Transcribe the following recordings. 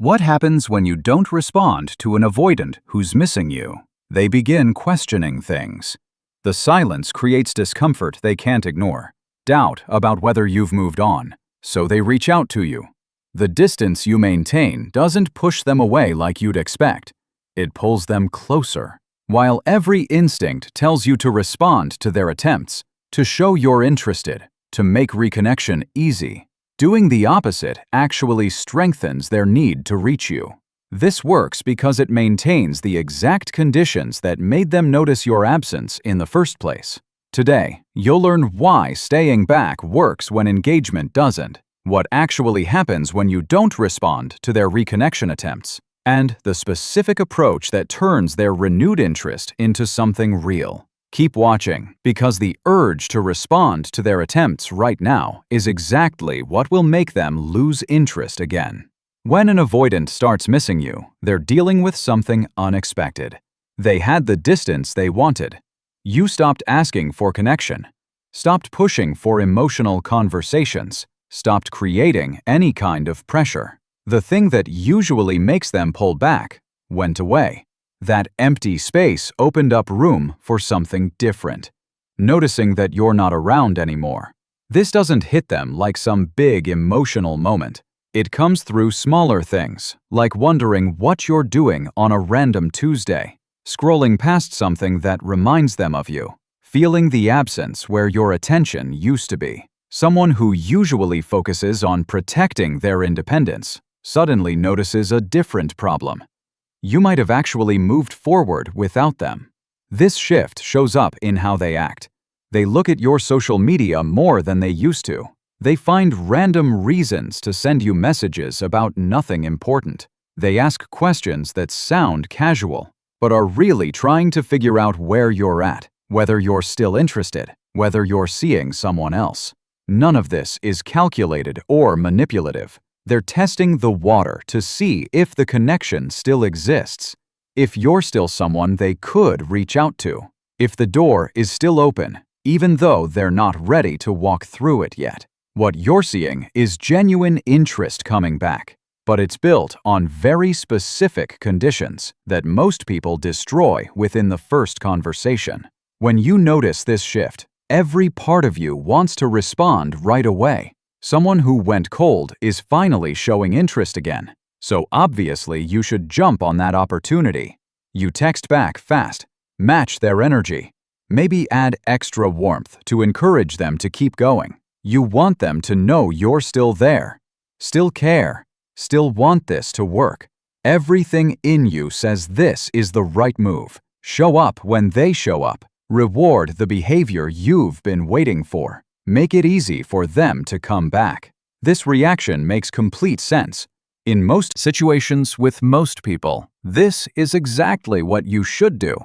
What happens when you don't respond to an avoidant who's missing you? They begin questioning things. The silence creates discomfort they can't ignore, doubt about whether you've moved on, so they reach out to you. The distance you maintain doesn't push them away like you'd expect. It pulls them closer. While every instinct tells you to respond to their attempts, to show you're interested, to make reconnection easy, doing the opposite actually strengthens their need to reach you. This works because it maintains the exact conditions that made them notice your absence in the first place. Today, you'll learn why staying back works when engagement doesn't, what actually happens when you don't respond to their reconnection attempts, and the specific approach that turns their renewed interest into something real. Keep watching, because the urge to respond to their attempts right now is exactly what will make them lose interest again. When an avoidant starts missing you, they're dealing with something unexpected. They had the distance they wanted. You stopped asking for connection, stopped pushing for emotional conversations, stopped creating any kind of pressure. The thing that usually makes them pull back went away. That empty space opened up room for something different, noticing that you're not around anymore. This doesn't hit them like some big emotional moment. It comes through smaller things, like wondering what you're doing on a random Tuesday, scrolling past something that reminds them of you, feeling the absence where your attention used to be. Someone who usually focuses on protecting their independence suddenly notices a different problem. You might have actually moved forward without them. This shift shows up in how they act. They look at your social media more than they used to. They find random reasons to send you messages about nothing important. They ask questions that sound casual, but are really trying to figure out where you're at, whether you're still interested, whether you're seeing someone else. None of this is calculated or manipulative. They're testing the water to see if the connection still exists, if you're still someone they could reach out to, if the door is still open, even though they're not ready to walk through it yet. What you're seeing is genuine interest coming back, but it's built on very specific conditions that most people destroy within the first conversation. When you notice this shift, every part of you wants to respond right away. Someone who went cold is finally showing interest again, so obviously you should jump on that opportunity. You text back fast, match their energy, maybe add extra warmth to encourage them to keep going. You want them to know you're still there, still care, still want this to work. Everything in you says this is the right move. Show up when they show up. Reward the behavior you've been waiting for. Make it easy for them to come back. This reaction makes complete sense. In most situations with most people, this is exactly what you should do.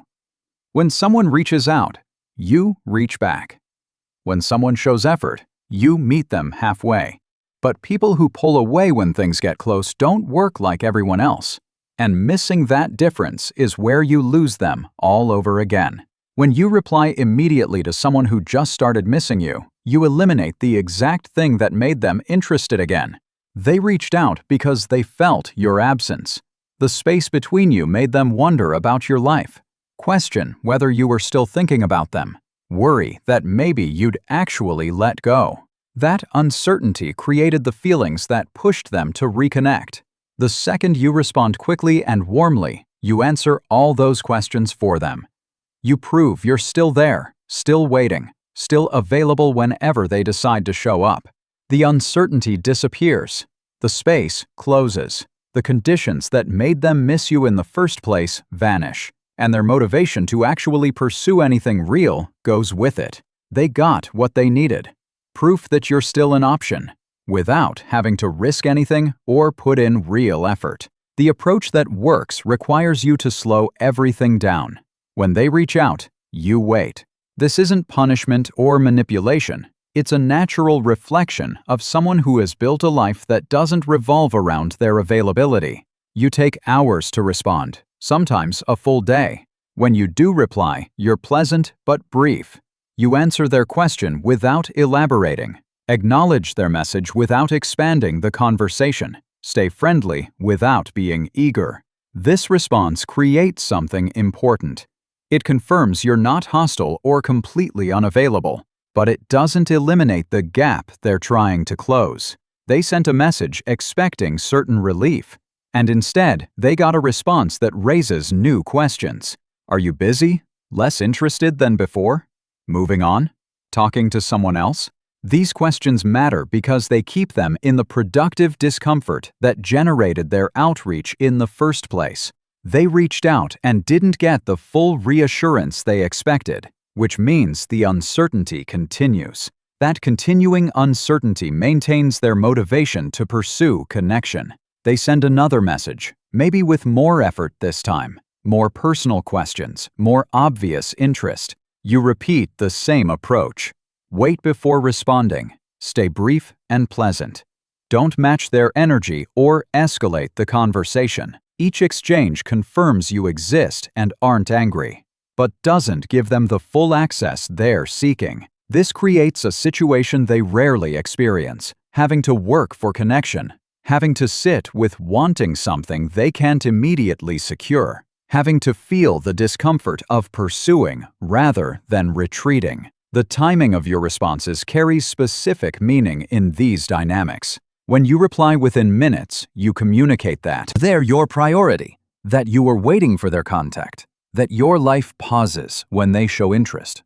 When someone reaches out, you reach back. When someone shows effort, you meet them halfway. But people who pull away when things get close don't work like everyone else. And missing that difference is where you lose them all over again. When you reply immediately to someone who just started missing you, you eliminate the exact thing that made them interested again. They reached out because they felt your absence. The space between you made them wonder about your life, question whether you were still thinking about them, worry that maybe you'd actually let go. That uncertainty created the feelings that pushed them to reconnect. The second you respond quickly and warmly, you answer all those questions for them. You prove you're still there, still waiting, still available whenever they decide to show up. The uncertainty disappears. The space closes. The conditions that made them miss you in the first place vanish, and their motivation to actually pursue anything real goes with it. They got what they needed. Proof that you're still an option, without having to risk anything or put in real effort. The approach that works requires you to slow everything down. When they reach out, you wait. This isn't punishment or manipulation. It's a natural reflection of someone who has built a life that doesn't revolve around their availability. You take hours to respond, sometimes a full day. When you do reply, you're pleasant but brief. You answer their question without elaborating. Acknowledge their message without expanding the conversation. Stay friendly without being eager. This response creates something important. It confirms you're not hostile or completely unavailable, but it doesn't eliminate the gap they're trying to close. They sent a message expecting certain relief, and instead, they got a response that raises new questions. Are you busy? Less interested than before? Moving on? Talking to someone else? These questions matter because they keep them in the productive discomfort that generated their outreach in the first place. They reached out and didn't get the full reassurance they expected, which means the uncertainty continues. That continuing uncertainty maintains their motivation to pursue connection. They send another message, maybe with more effort this time, more personal questions, more obvious interest. You repeat the same approach. Wait before responding. Stay brief and pleasant. Don't match their energy or escalate the conversation. Each exchange confirms you exist and aren't angry, but doesn't give them the full access they're seeking. This creates a situation they rarely experience, having to work for connection, having to sit with wanting something they can't immediately secure, having to feel the discomfort of pursuing rather than retreating. The timing of your responses carries specific meaning in these dynamics. When you reply within minutes, you communicate that they're your priority, that you are waiting for their contact, that your life pauses when they show interest.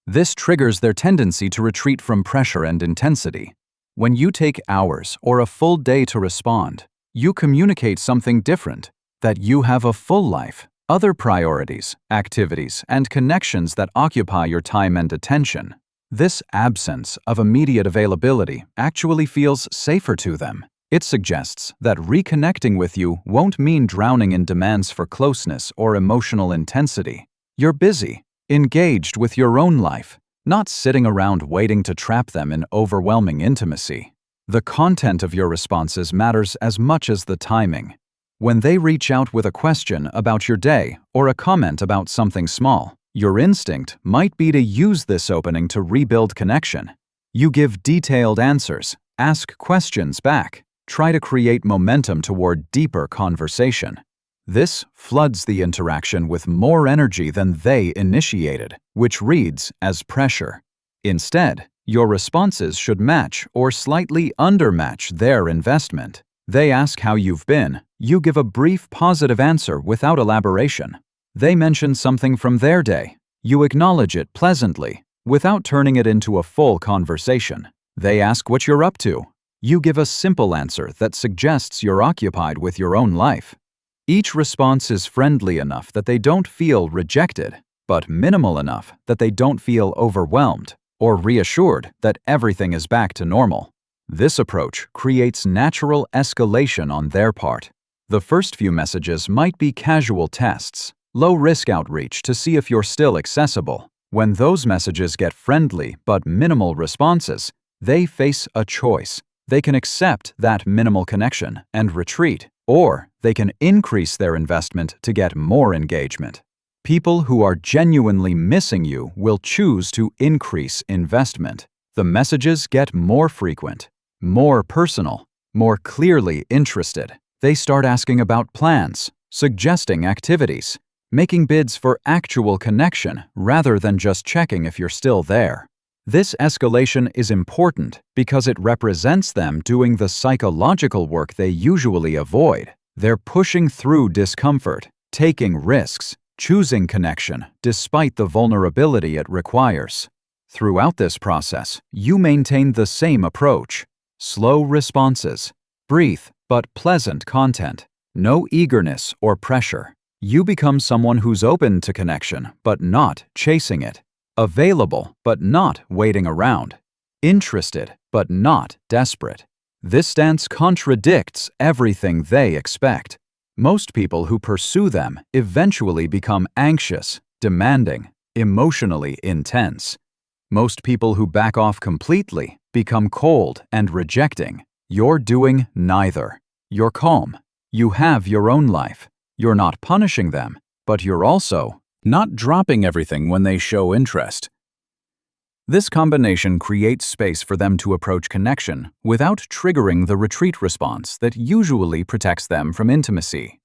This triggers their tendency to retreat from pressure and intensity. When you take hours or a full day to respond, you communicate something different, that you have a full life, other priorities, activities, and connections that occupy your time and attention. This absence of immediate availability actually feels safer to them. It suggests that reconnecting with you won't mean drowning in demands for closeness or emotional intensity. You're busy, engaged with your own life, not sitting around waiting to trap them in overwhelming intimacy. The content of your responses matters as much as the timing. When they reach out with a question about your day or a comment about something small, your instinct might be to use this opening to rebuild connection. You give detailed answers, ask questions back, try to create momentum toward deeper conversation. This floods the interaction with more energy than they initiated, which reads as pressure. Instead, your responses should match or slightly undermatch their investment. They ask how you've been. You give a brief positive answer without elaboration. They mention something from their day. You acknowledge it pleasantly, without turning it into a full conversation. They ask what you're up to. You give a simple answer that suggests you're occupied with your own life. Each response is friendly enough that they don't feel rejected, but minimal enough that they don't feel overwhelmed or reassured that everything is back to normal. This approach creates natural escalation on their part. The first few messages might be casual tests, low-risk outreach to see if you're still accessible. When those messages get friendly but minimal responses, they face a choice. They can accept that minimal connection and retreat, or they can increase their investment to get more engagement. People who are genuinely missing you will choose to increase investment. The messages get more frequent, more personal, more clearly interested. They start asking about plans, suggesting activities, making bids for actual connection rather than just checking if you're still there. This escalation is important because it represents them doing the psychological work they usually avoid. They're pushing through discomfort, taking risks, choosing connection despite the vulnerability it requires. Throughout this process, you maintain the same approach. Slow responses, brief but pleasant content, no eagerness or pressure. You become someone who's open to connection but not chasing it, available but not waiting around, interested but not desperate. This stance contradicts everything they expect. Most people who pursue them eventually become anxious, demanding, emotionally intense. Most people who back off completely become cold and rejecting. You're doing neither. You're calm. You have your own life. You're not punishing them, but you're also not dropping everything when they show interest. This combination creates space for them to approach connection without triggering the retreat response that usually protects them from intimacy.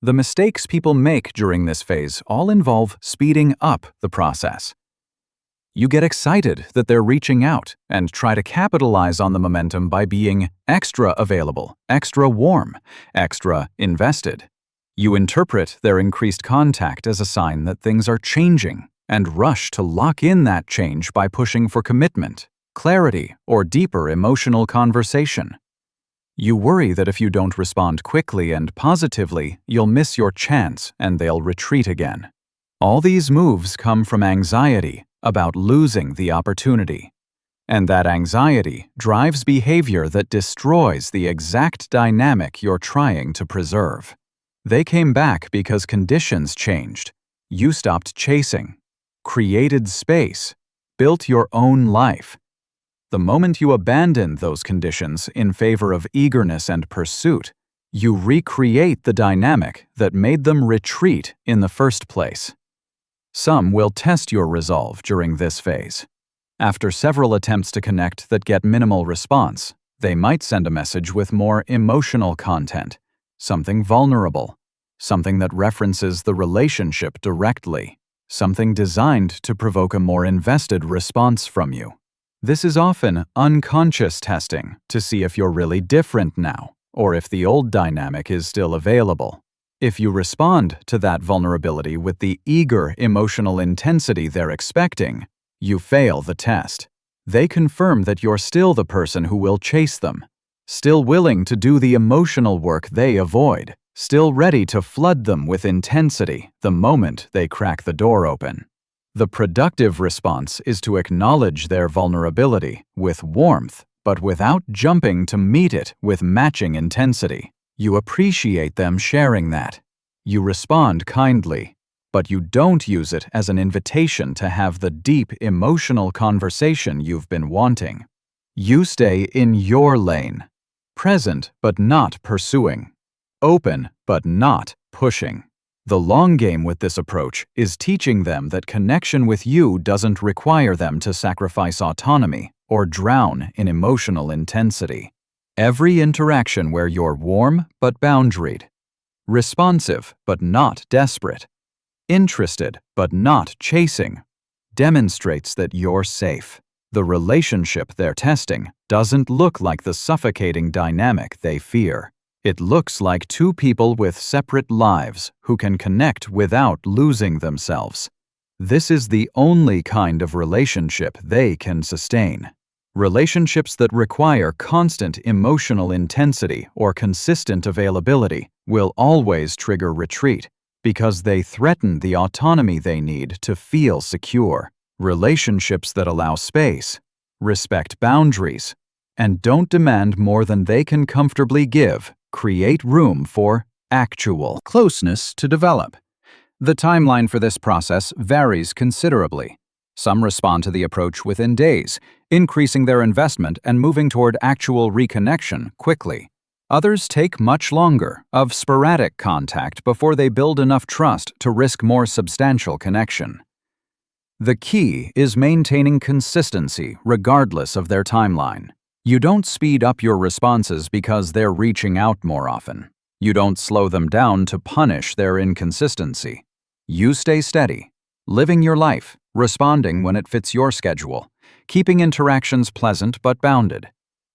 The mistakes people make during this phase all involve speeding up the process. You get excited that they're reaching out and try to capitalize on the momentum by being extra available, extra warm, extra invested. You interpret their increased contact as a sign that things are changing and rush to lock in that change by pushing for commitment, clarity, or deeper emotional conversation. You worry that if you don't respond quickly and positively, you'll miss your chance and they'll retreat again. All these moves come from anxiety about losing the opportunity. And that anxiety drives behavior that destroys the exact dynamic you're trying to preserve. They came back because conditions changed. You stopped chasing, created space, built your own life. The moment you abandon those conditions in favor of eagerness and pursuit, you recreate the dynamic that made them retreat in the first place. Some will test your resolve during this phase. After several attempts to connect that get minimal response, they might send a message with more emotional content, something vulnerable, something that references the relationship directly, something designed to provoke a more invested response from you. This is often unconscious testing to see if you're really different now, or if the old dynamic is still available. If you respond to that vulnerability with the eager emotional intensity they're expecting, you fail the test. They confirm that you're still the person who will chase them, still willing to do the emotional work they avoid, still ready to flood them with intensity the moment they crack the door open. The productive response is to acknowledge their vulnerability with warmth, but without jumping to meet it with matching intensity. You appreciate them sharing that. You respond kindly, but you don't use it as an invitation to have the deep emotional conversation you've been wanting. You stay in your lane, present but not pursuing, open but not pushing. The long game with this approach is teaching them that connection with you doesn't require them to sacrifice autonomy or drown in emotional intensity. Every interaction where you're warm but boundaried, responsive but not desperate, interested but not chasing, demonstrates that you're safe. The relationship they're testing doesn't look like the suffocating dynamic they fear. It looks like two people with separate lives who can connect without losing themselves. This is the only kind of relationship they can sustain. Relationships that require constant emotional intensity or consistent availability will always trigger retreat because they threaten the autonomy they need to feel secure. Relationships that allow space, respect boundaries, and don't demand more than they can comfortably give create room for actual closeness to develop. The timeline for this process varies considerably. Some respond to the approach within days, increasing their investment and moving toward actual reconnection quickly. Others take much longer, of sporadic contact, before they build enough trust to risk more substantial connection. The key is maintaining consistency regardless of their timeline. You don't speed up your responses because they're reaching out more often. You don't slow them down to punish their inconsistency. You stay steady, living your life, responding when it fits your schedule, keeping interactions pleasant but bounded,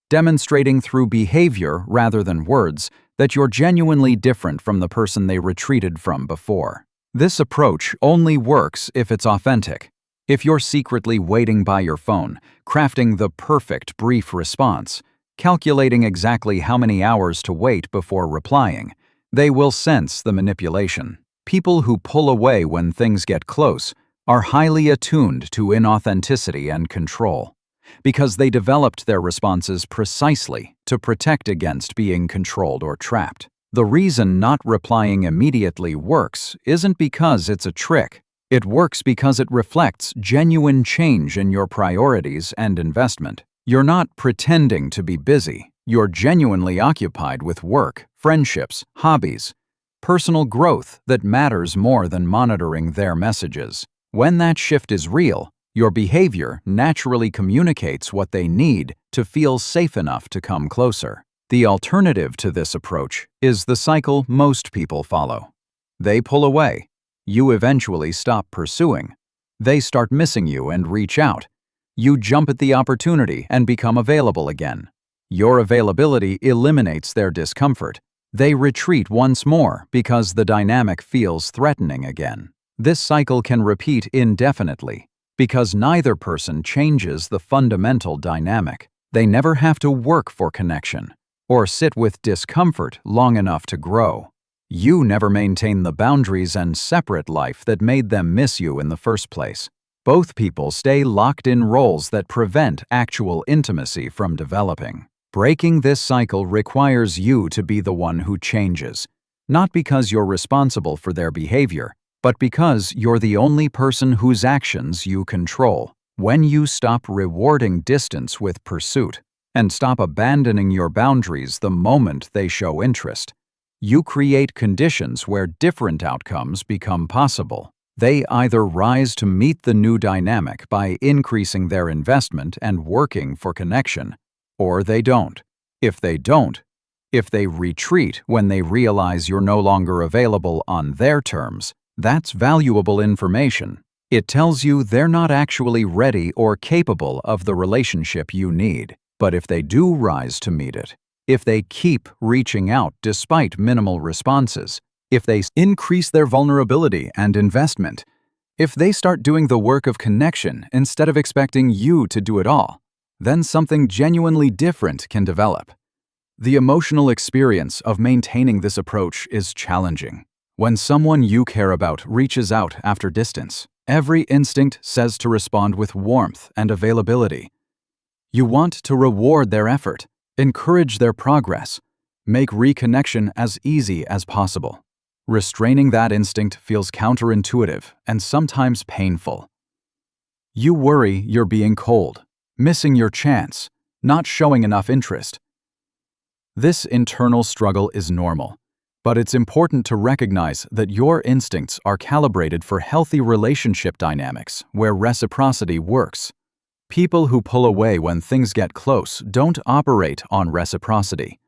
demonstrating through behavior rather than words that you're genuinely different from the person they retreated from before. This approach only works if it's authentic. If you're secretly waiting by your phone, crafting the perfect brief response, calculating exactly how many hours to wait before replying, they will sense the manipulation. People who pull away when things get close are highly attuned to inauthenticity and control, because they developed their responses precisely to protect against being controlled or trapped. The reason not replying immediately works isn't because it's a trick. It works because it reflects genuine change in your priorities and investment. You're not pretending to be busy. You're genuinely occupied with work, friendships, hobbies, personal growth that matters more than monitoring their messages. When that shift is real, Your behavior naturally communicates what they need to feel safe enough to come closer. The alternative to this approach is the cycle most people follow. They pull away. You eventually stop pursuing. They start missing you and reach out. You jump at the opportunity and become available again. Your availability eliminates their discomfort. They retreat once more because the dynamic feels threatening again. This cycle can repeat indefinitely because neither person changes the fundamental dynamic. They never have to work for connection or sit with discomfort long enough to grow. You never maintain the boundaries and separate life that made them miss you in the first place. Both people stay locked in roles that prevent actual intimacy from developing. Breaking this cycle requires you to be the one who changes, not because you're responsible for their behavior, but because you're the only person whose actions you control. When you stop rewarding distance with pursuit and stop abandoning your boundaries the moment they show interest, you create conditions where different outcomes become possible. They either rise to meet the new dynamic by increasing their investment and working for connection, or they don't. If they retreat when they realize you're no longer available on their terms, that's valuable information. It tells you they're not actually ready or capable of the relationship you need. But if they do rise to meet it, if they keep reaching out despite minimal responses, if they increase their vulnerability and investment, if they start doing the work of connection instead of expecting you to do it all, then something genuinely different can develop. The emotional experience of maintaining this approach is challenging. When someone you care about reaches out after distance, every instinct says to respond with warmth and availability. You want to reward their effort, encourage their progress, make reconnection as easy as possible. Restraining that instinct feels counterintuitive and sometimes painful. You worry you're being cold, missing your chance, not showing enough interest. This internal struggle is normal, but it's important to recognize that your instincts are calibrated for healthy relationship dynamics where reciprocity works. People who pull away when things get close don't operate on reciprocity.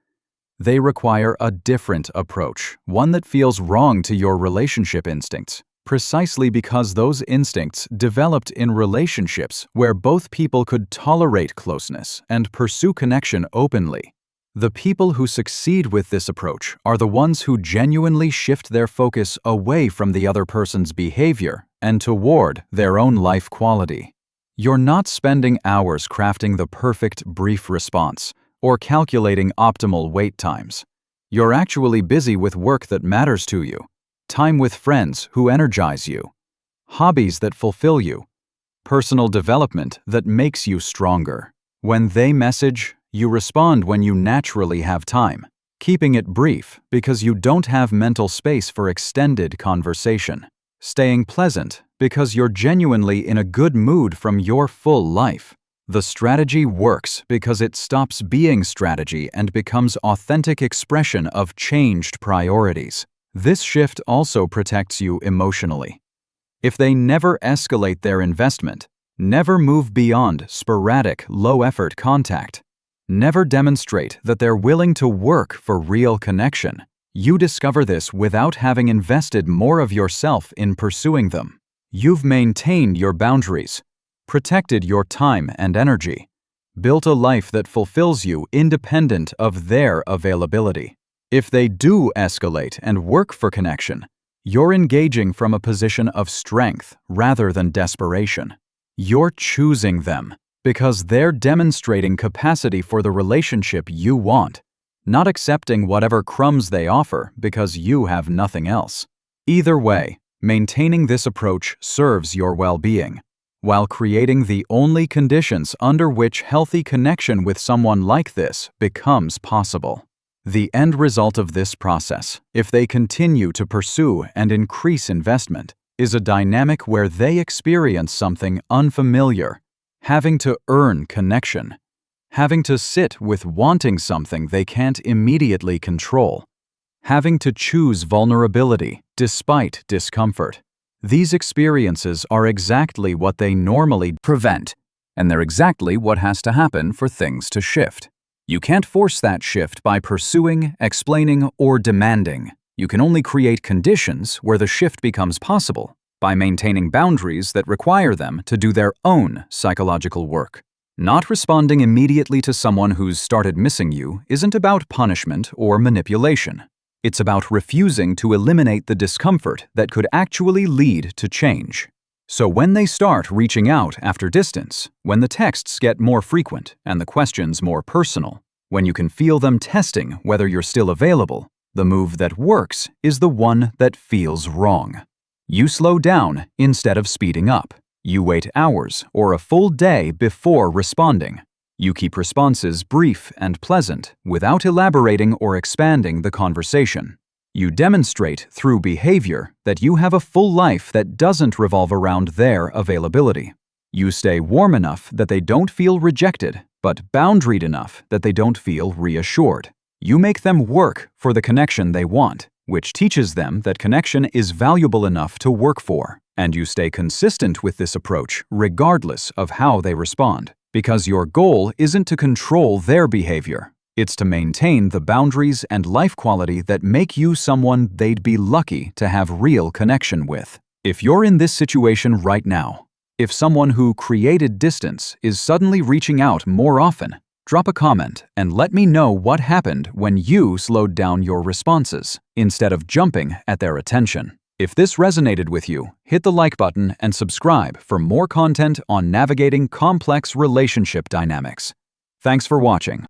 They require a different approach, one that feels wrong to your relationship instincts, precisely because those instincts developed in relationships where both people could tolerate closeness and pursue connection openly. The people who succeed with this approach are the ones who genuinely shift their focus away from the other person's behavior and toward their own life quality. You're not spending hours crafting the perfect brief response or calculating optimal wait times. You're actually busy with work that matters to you, time with friends who energize you, hobbies that fulfill you, personal development that makes you stronger. When they message, you respond when you naturally have time, keeping it brief because you don't have mental space for extended conversation, staying pleasant because you're genuinely in a good mood from your full life. The strategy works because it stops being strategy and becomes authentic expression of changed priorities. This shift also protects you emotionally. If they never escalate their investment, never move beyond sporadic, low-effort contact, never demonstrate that they're willing to work for real connection, you discover this without having invested more of yourself in pursuing them. You've maintained your boundaries, protected your time and energy, built a life that fulfills you independent of their availability. If they do escalate and work for connection, you're engaging from a position of strength rather than desperation. You're choosing them because they're demonstrating capacity for the relationship you want, not accepting whatever crumbs they offer because you have nothing else. Either way, maintaining this approach serves your well-being, while creating the only conditions under which healthy connection with someone like this becomes possible. The end result of this process, if they continue to pursue and increase investment, is a dynamic where they experience something unfamiliar, having to earn connection, having to sit with wanting something they can't immediately control, having to choose vulnerability despite discomfort. These experiences are exactly what they normally prevent, and they're exactly what has to happen for things to shift. You can't force that shift by pursuing, explaining, or demanding. You can only create conditions where the shift becomes possible by maintaining boundaries that require them to do their own psychological work. Not responding immediately to someone who's started missing you isn't about punishment or manipulation. It's about refusing to eliminate the discomfort that could actually lead to change. So when they start reaching out after distance, when the texts get more frequent and the questions more personal, when you can feel them testing whether you're still available, the move that works is the one that feels wrong. You slow down instead of speeding up. You wait hours or a full day before responding. You keep responses brief and pleasant without elaborating or expanding the conversation. You demonstrate through behavior that you have a full life that doesn't revolve around their availability. You stay warm enough that they don't feel rejected, but boundaried enough that they don't feel reassured. You make them work for the connection they want, which teaches them that connection is valuable enough to work for. And you stay consistent with this approach regardless of how they respond, because your goal isn't to control their behavior. It's to maintain the boundaries and life quality that make you someone they'd be lucky to have real connection with. If you're in this situation right now, if someone who created distance is suddenly reaching out more often, drop a comment and let me know what happened when you slowed down your responses instead of jumping at their attention. If this resonated with you, hit the like button and subscribe for more content on navigating complex relationship dynamics. Thanks for watching.